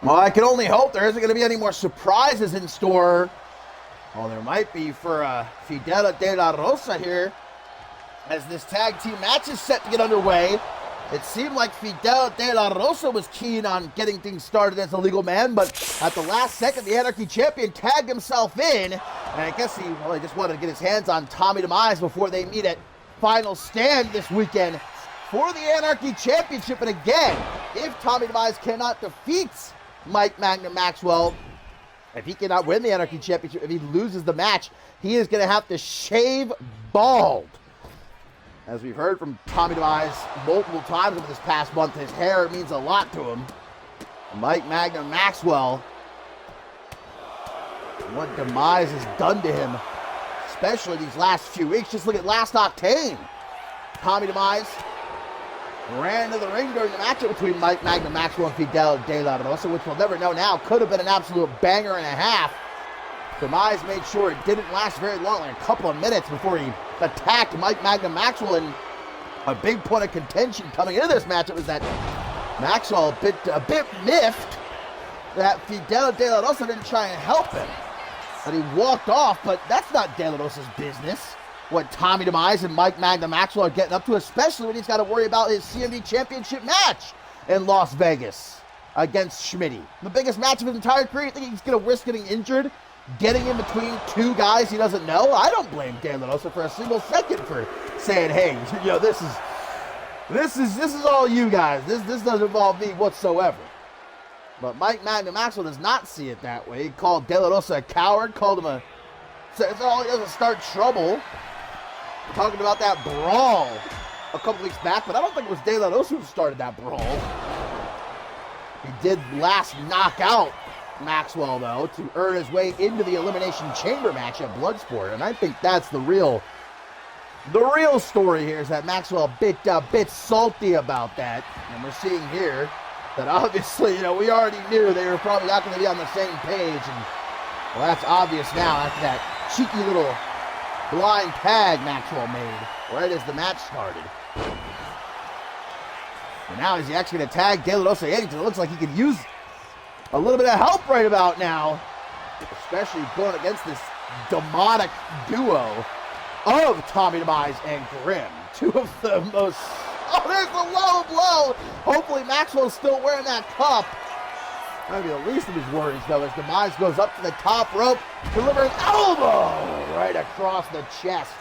Well, I can only hope there isn't going to be any more surprises in store. Well, there might be for Fidel de la Rosa here, as this tag team match is set to get underway. It seemed like Fidel de la Rosa was keen on getting things started as a legal man, but at the last second, the Anarchy Champion tagged himself in, and I guess he just wanted to get his hands on Tommy Demise before they meet at Final Stand this weekend for the Anarchy Championship. And again, if Tommy Demise cannot defeat Mike Magnum Maxwell, if he cannot win the Anarchy Championship, if he loses the match, he is going to have to shave bald. As we've heard from Tommy Demise multiple times over this past month, his hair means a lot to him. Mike Magnum Maxwell, what Demise has done to him, especially these last few weeks. Just look at last Octane. Tommy Demise ran to the ring during the matchup between Mike Magnum Maxwell and Fidel de la Rosa, which we'll never know now. Could have been an absolute banger and a half. Demise made sure it didn't last very long, like a couple of minutes before he attacked Mike Magnum Maxwell. And a big point of contention coming into this matchup was that Maxwell a bit miffed that Fidel de la Rosa didn't try and help him. That he walked off, but that's not de la Rosa's business. What Tommy Demise and Mike Magnum Maxwell are getting up to, especially when he's got to worry about his CMV Championship match in Las Vegas against Schmitty. The biggest match of his entire career. You think he's going to risk getting injured, getting in between two guys he doesn't know? I don't blame De La Rosa for a single second for saying, hey, this is all you guys. This doesn't involve me whatsoever. But Mike Magnum Maxwell does not see it that way. He called De La Rosa a coward, called him says all he does is start trouble. Talking about that brawl a couple weeks back, but I don't think it was De La Rosa who started that brawl. He did last knock out Maxwell, though, to earn his way into the Elimination Chamber match at Bloodsport, and I think that's the real story here, is that Maxwell a bit salty about that, and we're seeing here that obviously, we already knew they were probably not going to be on the same page, and well, that's obvious now after that cheeky little blind tag Maxwell made right as the match started. And now is he actually going to tag De La Rosa in? It looks like he could use a little bit of help right about now, especially going against this demonic duo of Tommy Demise and Grimm. Two of the most... Oh, there's the low blow! Hopefully Maxwell's still wearing that cup. That'd be the least of his worries, though, as Demise goes up to the top rope, delivering elbow right across the chest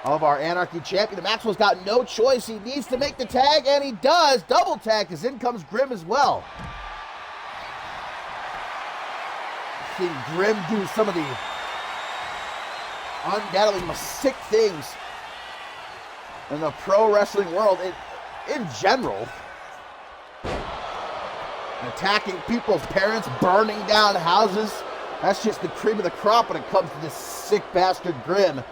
of our Anarchy Champion. Maxwell's got no choice. He needs to make the tag, and he does. Double tag, because in comes Grimm as well. Seeing Grimm do some of the undoubtedly most sick things in the pro wrestling world in general. Attacking people's parents, burning down houses. That's just the cream of the crop when it comes to this sick bastard Grimm,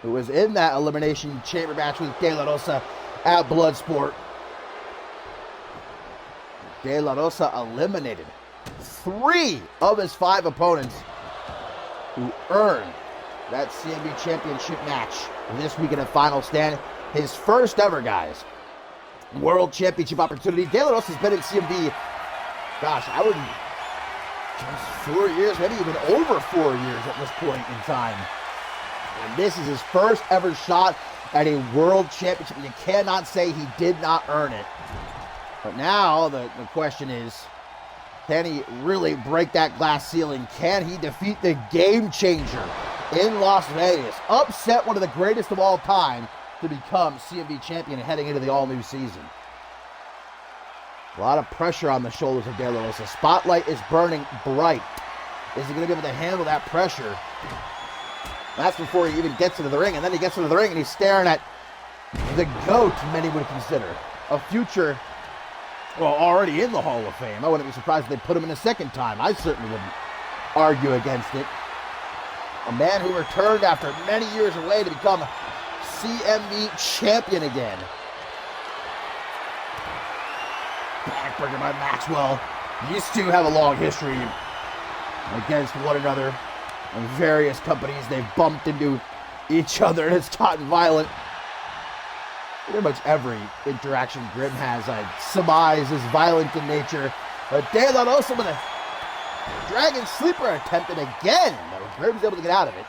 who was in that Elimination Chamber match with De La Rosa at Bloodsport. De La Rosa eliminated 3 of his 5 opponents who earned that CMB Championship match this weekend at Final Stand. His first ever, guys, World Championship opportunity. De La Rosa's been in CMB, gosh, I would just 4 years, maybe even over 4 years at this point in time. And this is his first ever shot at a World Championship. You cannot say he did not earn it. But now the question is, can he really break that glass ceiling? Can he defeat the Game Changer in Las Vegas? Upset one of the greatest of all time to become CMB champion and heading into the all-new season. A lot of pressure on the shoulders of De La Rosa. Spotlight is burning bright. Is he going to be able to handle that pressure? That's before he even gets into the ring. And then he gets into the ring and he's staring at the GOAT, many would consider. A future, well, already in the Hall of Fame. I wouldn't be surprised if they put him in a second time. I certainly wouldn't argue against it. A man who returned after many years away to become CMB champion again. Backbreaker by Maxwell. These two have a long history against one another. In various companies, they've bumped into each other and it's gotten violent. Pretty much every interaction Grim has, I'd surmise, is violent in nature. But De La Rosa with a Dragon Sleeper attempted again. But Grim's able to get out of it.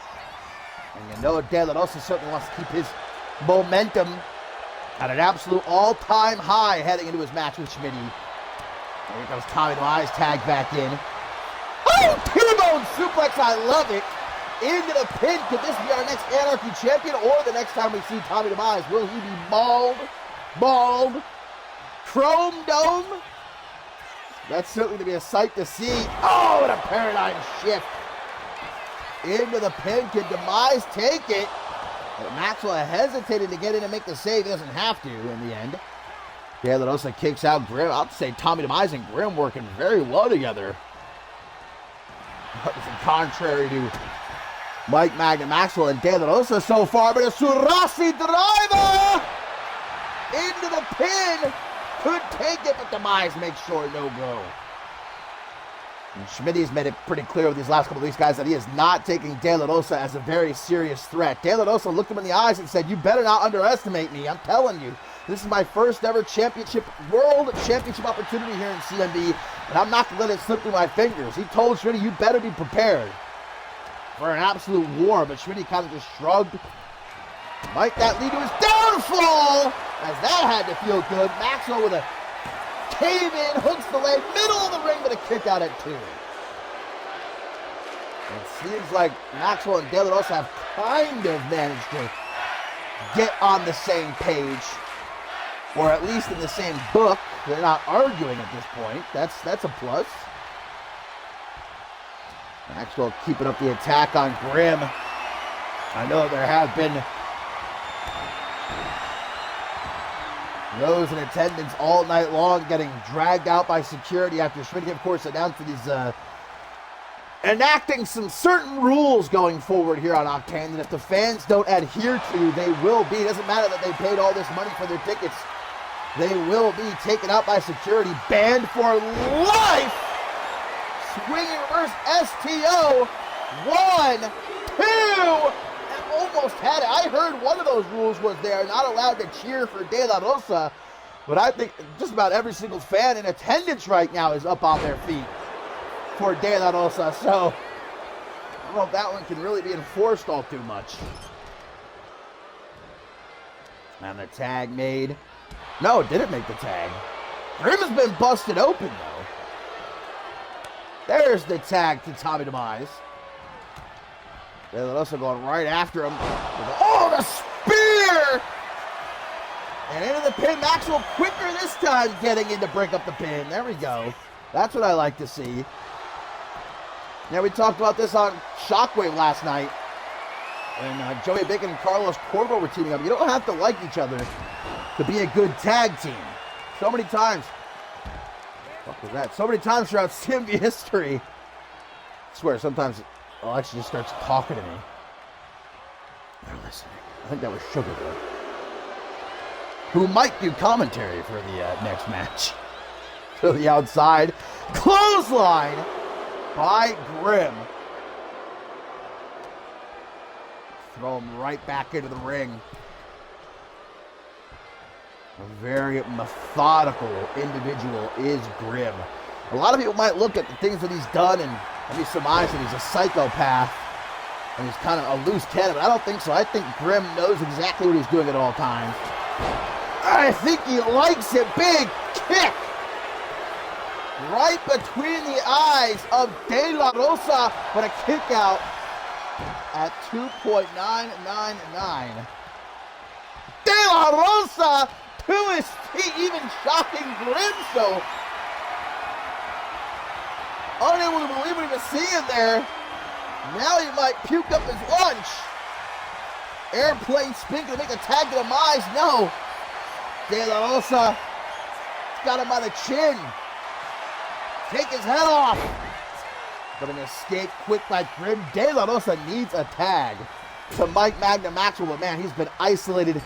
And you know De La Rosa certainly wants to keep his momentum at an absolute all-time high heading into his match with Schmitty. And here comes Tommy Demise, tag back in. Oh, T-bone suplex, I love it. Into the pin. Could this be our next Anarchy champion, or the next time we see Tommy Demise? Will he be bald, chrome dome? That's certainly to be a sight to see. Oh, what a paradigm shift. Into the pin. Can Demise take it? But Maxwell hesitated to get in and make the save. He doesn't have to in the end. De La Rosa kicks out Grim. I'll say Tommy Demise and Grim working very well together. Contrary to Mike Magna Maxwell and De La Rosa so far, but a Surasi driver into the pin. Could take it, but Demise makes sure no go. And Schmitty's made it pretty clear with these last couple of weeks, guys, that he is not taking De La Rosa as a very serious threat. De La Rosa looked him in the eyes and said, "You better not underestimate me. I'm telling you, this is my first ever world championship opportunity here in CMB, and I'm not going to let it slip through my fingers." He told Schmitty, "You better be prepared for an absolute war," but Schmitty kind of just shrugged. Might that lead to his downfall? As that had to feel good. Maxwell with a cave-in, hooks the leg, middle of the ring, but a kick out at 2. It seems like Maxwell and De La Rosa have kind of managed to get on the same page, or at least in the same book. They're not arguing at this point. That's a plus. Maxwell keeping up the attack on Grim. I know there have been those in attendance all night long getting dragged out by security after Schmitty, of course, announced that he's enacting some certain rules going forward here on Octane, and if the fans don't adhere to, they will be. It doesn't matter that they paid all this money for their tickets. They will be taken out by security, banned for life. Swinging reverse STO. 1, 2, and almost had it. I heard one of those rules was they are not allowed to cheer for De La Rosa, but I think just about every single fan in attendance right now is up on their feet for De La Rosa, so I don't know if that one can really be enforced all too much. And the tag made. No, it didn't make the tag. Grim has been busted open, though. There's the tag to Tommy Demise. De La Rosa going right after him. Oh, the spear! And into the pin. Maxwell quicker this time getting in to break up the pin. There we go. That's what I like to see. Now, we talked about this on Shockwave last night. And Joey Bacon and Carlos Corvo were teaming up. You don't have to like each other to be a good tag team. So many times. What was that? So many times throughout CMV history. I swear, sometimes Alexa just starts talking to me. They're listening. I think that was Sugar Boy, who might do commentary for the next match. To the outside. Clothesline by Grim. Throw him right back into the ring. A very methodical individual is Grim. A lot of people might look at the things that he's done and maybe surmise that he's a psychopath and he's kind of a loose cannon, but I don't think so. I think Grim knows exactly what he's doing at all times. I think he likes it. Big kick right between the eyes of De La Rosa, but a kick out at 2.999. De La Rosa to his feet, even shocking Grim, so unable to believe what he was seeing there. Now he might puke up his lunch. Airplane spin to make a tag to Demise. No. De La Rosa got him by the chin. Take his head off. But an escape quick by Grim. De La Rosa needs a tag to Mike Magna Maxwell, but man, he's been isolated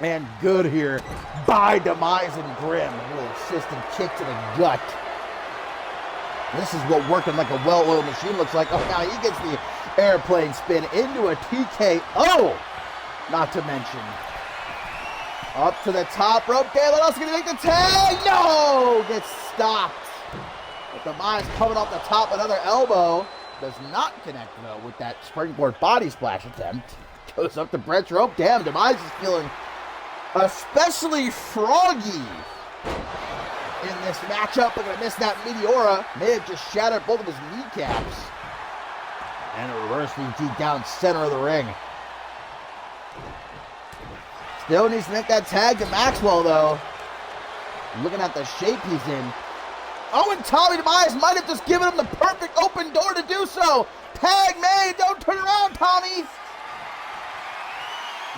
and good here by Demise and Grim. A little assistant kick to the gut. This is what working like a well-oiled machine looks like. Oh, now he gets the airplane spin into a TKO. Not to mention Up to the top rope. Galen also going to make the tag. No! Gets stopped. But Demise coming off the top. Another elbow. Does not connect, though, with that springboard body splash attempt. Goes up the Brett's rope. Damn, Demise is feeling especially froggy in this matchup. We're going to miss that Meteora. May have just shattered both of his kneecaps. And a reverse DT down center of the ring. Still needs to make that tag to Maxwell, though. Looking at the shape he's in. Oh, and Tommy Demise might have just given him the perfect open door to do so. Tag made. Don't turn around, Tommy.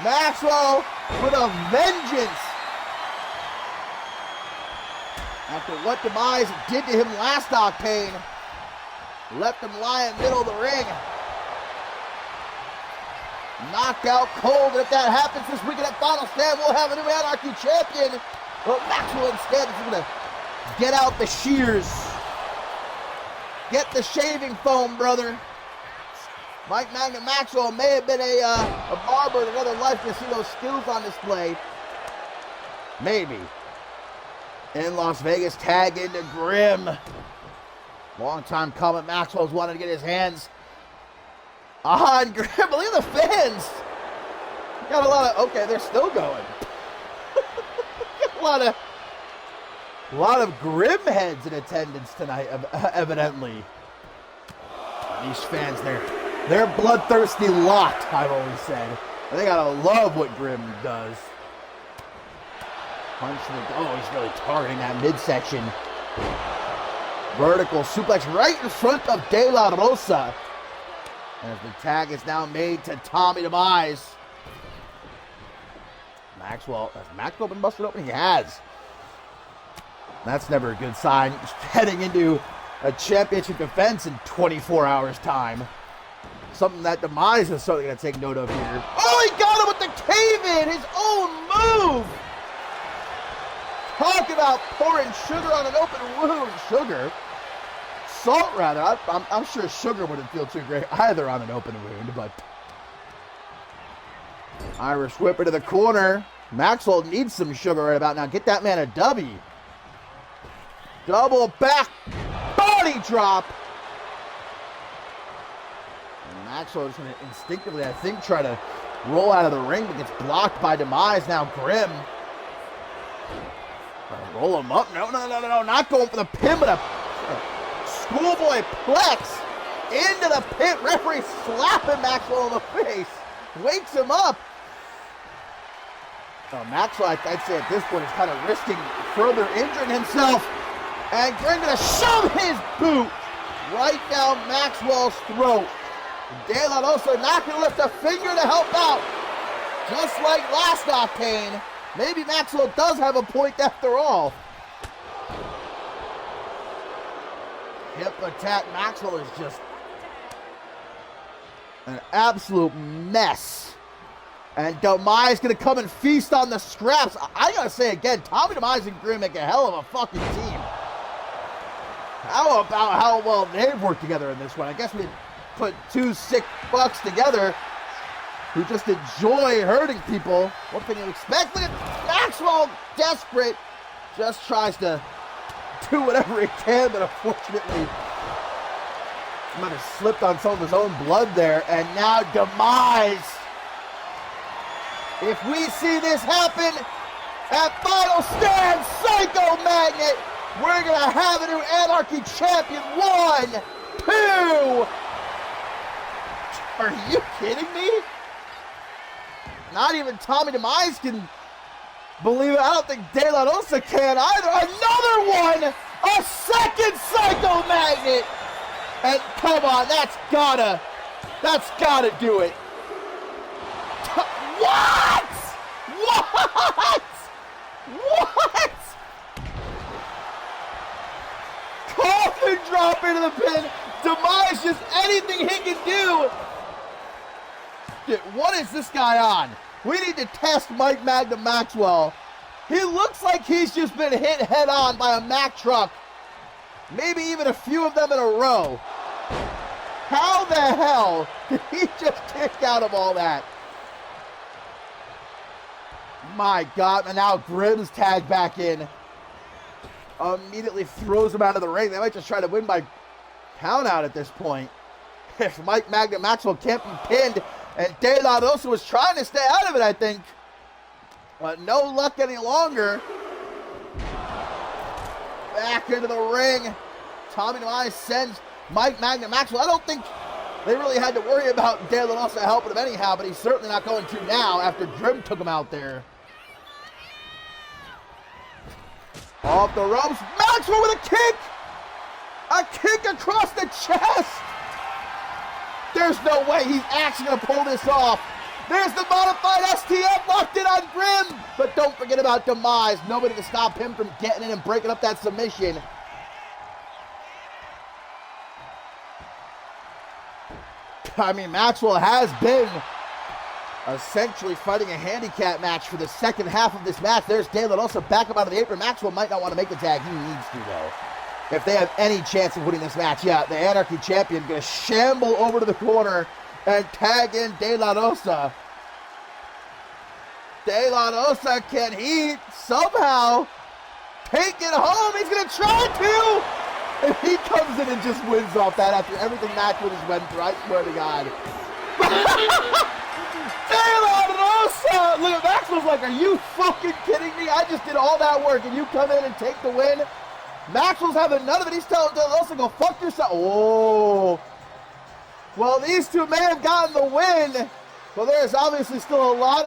Maxwell with a vengeance. After what Demise did to him last Octane. Left him lie in the middle of the ring. Knockout cold. And if that happens this weekend at Final Stand, we'll have a new Anarchy champion. But Maxwell instead is going to get out the shears. Get the shaving foam, brother. Mike Magna Maxwell may have been a barber in another life to see those skills on display. Maybe. In Las Vegas, tag into Grim. Long time coming. Maxwell's wanted to get his hands on Grim. Look at the fans. Got a lot of, okay, they're still going. a lot of Grim heads in attendance tonight, evidently. These fans, they're bloodthirsty lot, I've always said. They gotta love what Grim does. Punch to the, oh, he's really targeting that midsection. Vertical suplex right in front of De La Rosa. As the tag is now made to Tommy Demise. Maxwell, has Maxwell been busted open? He has. That's never a good sign. Heading into a championship defense in 24 hours time. Something that Demise is certainly going to take note of here. Oh, he got him with the cave-in, his own move. Talk about pouring sugar on an open wound. Sugar? Salt, rather. I'm sure sugar wouldn't feel too great either on an open wound, but... Irish whip into the corner. Maxwell needs some sugar right about now. Get that man a W. Double back body drop. And Maxwell is going to instinctively, I think, try to roll out of the ring, but gets blocked by Demise. Now Grim. Roll him up. No. Not going for the pin, but a schoolboy plex into the pit. Referee slapping Maxwell in the face. Wakes him up. Maxwell, I'd say at this point, is kind of risking further injuring himself. And Grim going to shove his boot right down Maxwell's throat. De La Rosa not going to lift a finger to help out. Just like last Octane. Maybe Maxwell does have a point after all. Hip attack. Maxwell is just an absolute mess. And Demise going to come and feast on the scraps. I got to say again, Tommy Demise and Grim make a hell of a fucking team. How about how well they've worked together in this one? I guess we put two sick fucks together who just enjoy hurting people. What can you expect? Look at Maxwell, desperate. Just tries to do whatever he can, but unfortunately, he might have slipped on some of his own blood there. And now Demise. If we see this happen at Final Stand, Psycho Magnet, we're going to have a new Anarchy champion. 1, 2. Are you kidding me? Not even Tommy Demise can believe it. I don't think De La Rosa can either. Another one! A second Psycho Magnet! And come on, that's gotta do it. What? Coffin drop into the pin. Demise just anything he can do. What is this guy on? We need to test Mike Magna Maxwell. He looks like he's just been hit head on by a Mack truck. Maybe even a few of them in a row. How the hell did he just kick out of all that? My God, and now Grimm's tagged back in. Immediately throws him out of the ring. They might just try to win by count out at this point. If Mike Magnum Maxwell can't be pinned, and De La Rosa was trying to stay out of it, I think. But no luck any longer. Back into the ring. Tommy Demise sends Mike Magnum Maxwell. I don't think they really had to worry about De La Rosa helping him anyhow, but he's certainly not going to now after Grimm took him out there. Off the ropes. Maxwell with a kick! A kick across the chest! There's no way he's actually going to pull this off. There's the modified STF locked in on Grimm. But don't forget about Demise. Nobody to stop him from getting in and breaking up that submission. I mean, Maxwell has been essentially fighting a handicap match for the second half of this match. There's De La Rosa back up out of the apron. Maxwell might not want to make the tag. He needs to, though, if they have any chance of winning this match. Yeah, the Anarchy Champion going to shamble over to the corner and tag in De La Rosa. De La Rosa, can he somehow take it home? He's going to try to! And he comes in and just wins off that after everything Maxwell just went through. I swear to God. De La Rosa! Look at Maxwell's like, are you fucking kidding me? I just did all that work and you come in and take the win? Maxwell's having none of it. He's telling De La Rosa, go fuck yourself. Oh. Well, these two may have gotten the win, but there's obviously still a lot